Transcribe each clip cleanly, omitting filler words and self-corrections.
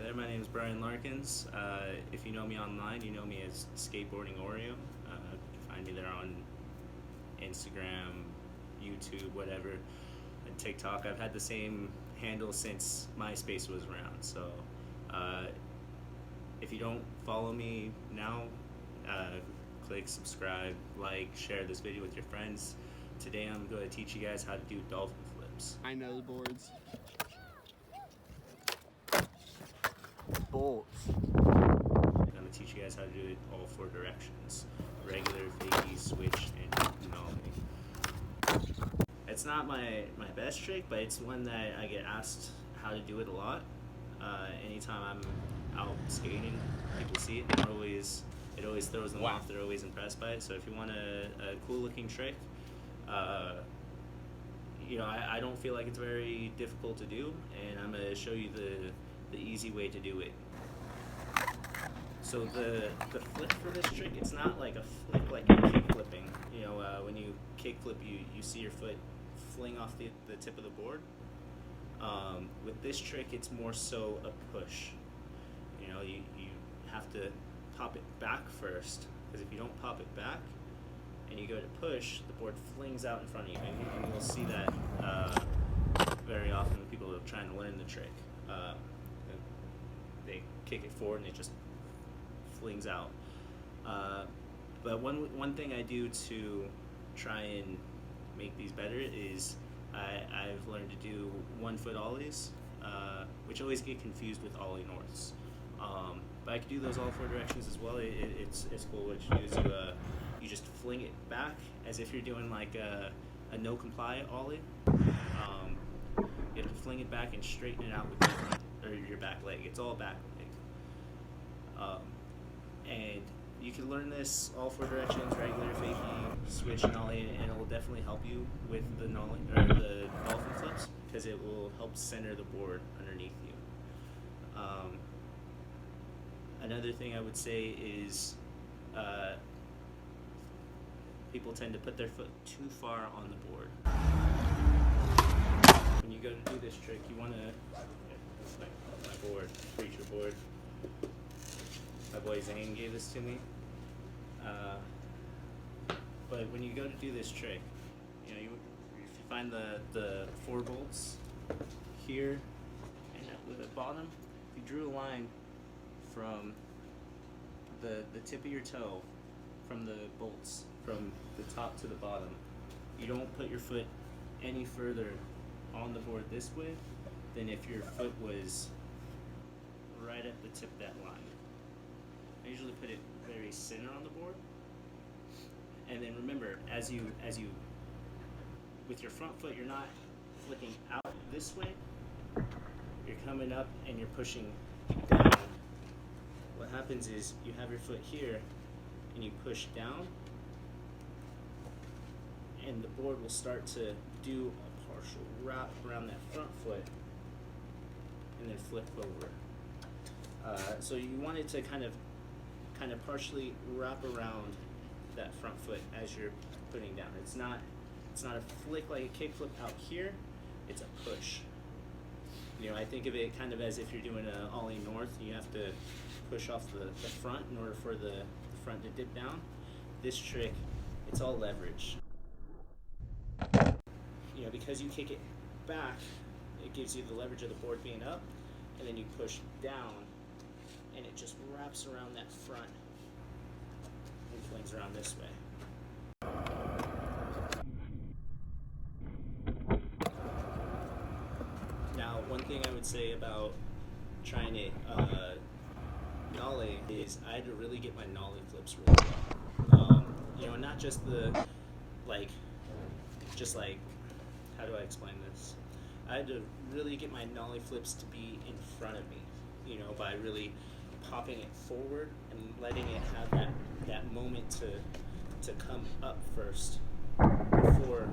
there, my name is Brian Larkins. If you know me online, you know me as Skateboarding Oreo. You can find me there on Instagram, YouTube, whatever, and TikTok. I've had the same handle since MySpace was around. So if you don't follow me now, click subscribe, like, share this video with your friends. Today I'm going to teach you guys how to do dolphin flips. I know the boards. Bolts. I'm going to teach you guys how to do it all four directions. Regular, fakie, switch, and nollie. It's not my best trick, but it's one that I get asked how to do it a lot. Anytime I'm out skating, people see it. It always throws them off. They're always impressed by it. So if you want a cool looking trick, I don't feel like it's very difficult to do, and I'm going to show you the easy way to do it. So the flip for this trick, it's not like a flip like you're kick flipping. When you kick flip, you see your foot fling off the tip of the board. With this trick, it's more so a push. You have to pop it back first, because if you don't pop it back and you go to push, the board flings out in front of you, and you'll see that very often when people are trying to learn the trick. They kick it forward and it just flings out. But one thing I do to try and make these better is I've learned to do 1 foot ollies, which always get confused with ollie norths. But I can do those all 4 directions as well. It's cool. What you do is you just fling it back as if you're doing like a no comply ollie. You have to fling it back and straighten it out with your front, or your back leg. It's all back leg. And you can learn this all 4 directions: regular, fakie, switch, nollie, and it will definitely help you with the nollie or the dolphin flips, because it will help center the board underneath you. Another thing I would say is people tend to put their foot too far on the board. When you go to do this trick, you want to, my board, preacher board. My boy Zane gave this to me. But when you go to do this trick, if you find the 4 bolts here and at the bottom, if you drew a line from the tip of your toe, from the bolts, from the top to the bottom, you don't put your foot any further on the board this way than if your foot was right at the tip of that line. I usually put it very center on the board. And then remember, as you with your front foot, you're not flicking out this way, you're coming up and you're pushing down. What happens is you have your foot here and you push down, and the board will start to do a partial wrap around that front foot and then flip over. So you want it to kind of partially wrap around that front foot as you're putting down. It's not a flick like a kick flip out here, it's a push. I think of it kind of as if you're doing an ollie north. You have to push off the front in order for the front to dip down. This trick, it's all leverage. Because you kick it back, it gives you the leverage of the board being up, and then you push down, and it just wraps around that front and flings around this way. Now, one thing I would say about trying it nollie is I had to really get my nollie flips really well. Not just how do I explain this? I had to really get my nollie flips to be in front of me, by really popping it forward and letting it have that moment to come up first before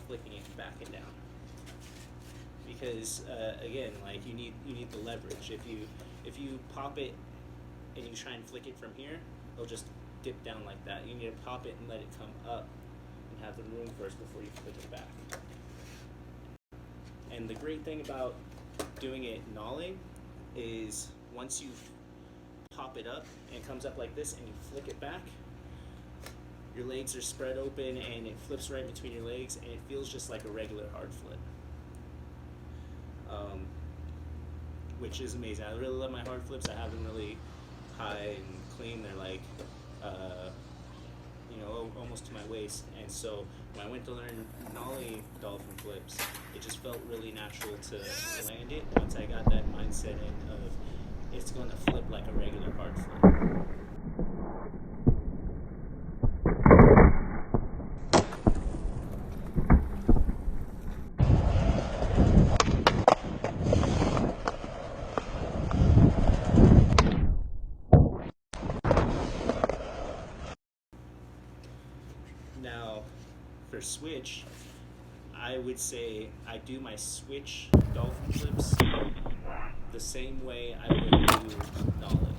flicking it back and down. Because again, you need the leverage. If you pop it and you try and flick it from here, it'll just dip down like that. You need to pop it and let it come up and have the room first before you flick it back. And the great thing about doing it nollie is once you pop it up and it comes up like this and you flick it back, your legs are spread open and it flips right between your legs and it feels just like a regular hard flip. Which is amazing. I really love my hard flips. I have them really high and clean. They're like, you know, almost to my waist. And so when I went to learn Nollie Dolphin flips, it just felt really natural to land it once I got that mindset in of it's going to flip like a regular hard flip. Now, for switch, I would say I do my switch dolphin flips the same way I would do Nollie.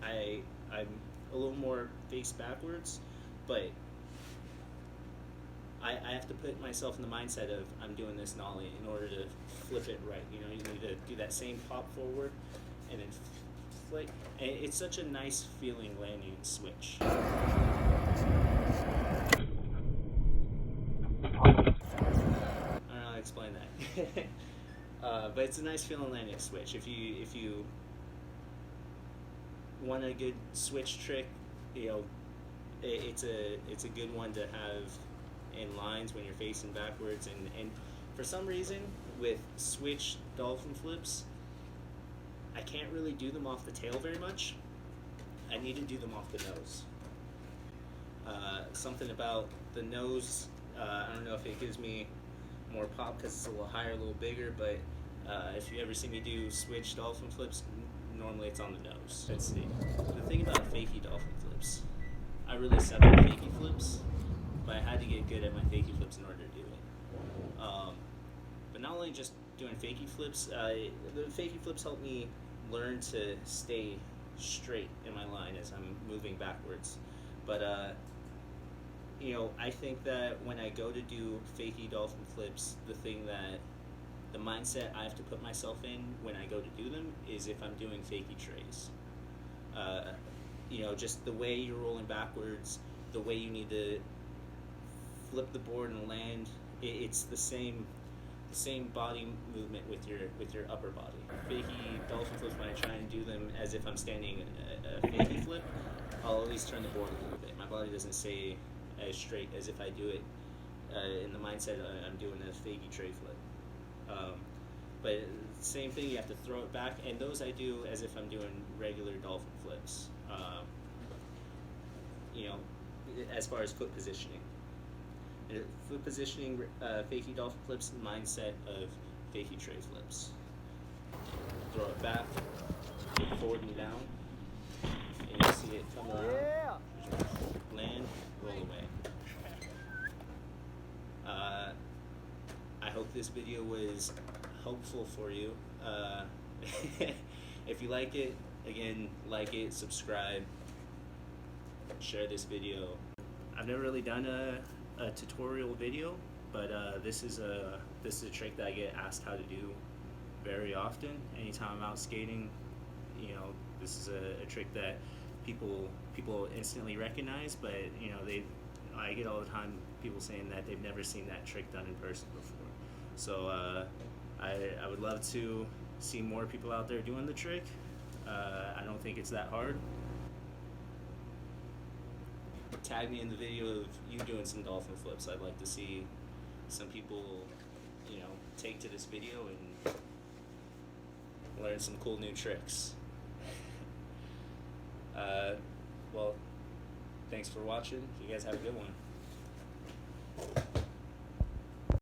I'm a little more face backwards, but I have to put myself in the mindset of I'm doing this Nollie in order to flip it right. You know, you need to do that same pop forward and then flick. And it's such a nice feeling landing switch. I don't know how to explain that. But it's a nice feeling landing a switch. If you want a good switch trick, you know, it's a good one to have in lines when you're facing backwards. And for some reason with switch dolphin flips, I can't really do them off the tail very much. I need to do them off the nose. Something about the nose, I don't know if it gives me more pop because it's a little higher, a little bigger, but if you ever see me do switch dolphin flips, normally it's on the nose. Let's see. The thing about Fakie Dolphin flips, I really suck at Fakie flips, but I had to get good at my Fakie flips in order to do it. But not only just doing Fakie flips, the Fakie flips help me learn to stay straight in my line as I'm moving backwards. But you know, I think that when I go to do Fakie Dolphin flips, the mindset I have to put myself in when I go to do them is if I'm doing Fakie trays. You know, just the way you're rolling backwards, the way you need to flip the board and land, it's the same body movement with your upper body. Fakie Dolphin flips, when I try and do them as if I'm standing a Fakie flip, I'll always turn the board a little bit. My body doesn't stay as straight as if I do it in the mindset I'm doing a Fakie tray flip. But same thing, you have to throw it back, and those I do as if I'm doing regular dolphin flips. You know, as far as foot positioning. Foot positioning, Fakie Dolphin flips, mindset of Fakie tray flips. Throw it back, forward and down, and you see it come around, land, roll away. I hope this video was helpful for you. If you like it, again, like it, subscribe, share this video. I've never really done a tutorial video, but this is a trick that I get asked how to do very often. Anytime I'm out skating, you know, this is a trick that people instantly recognize, but you know, I get all the time people saying that they've never seen that trick done in person before. So I would love to see more people out there doing the trick. I don't think it's that hard. Tag me in the video of you doing some dolphin flips. I'd like to see some people, you know, take to this video and learn some cool new tricks. Well, thanks for watching. You guys have a good one.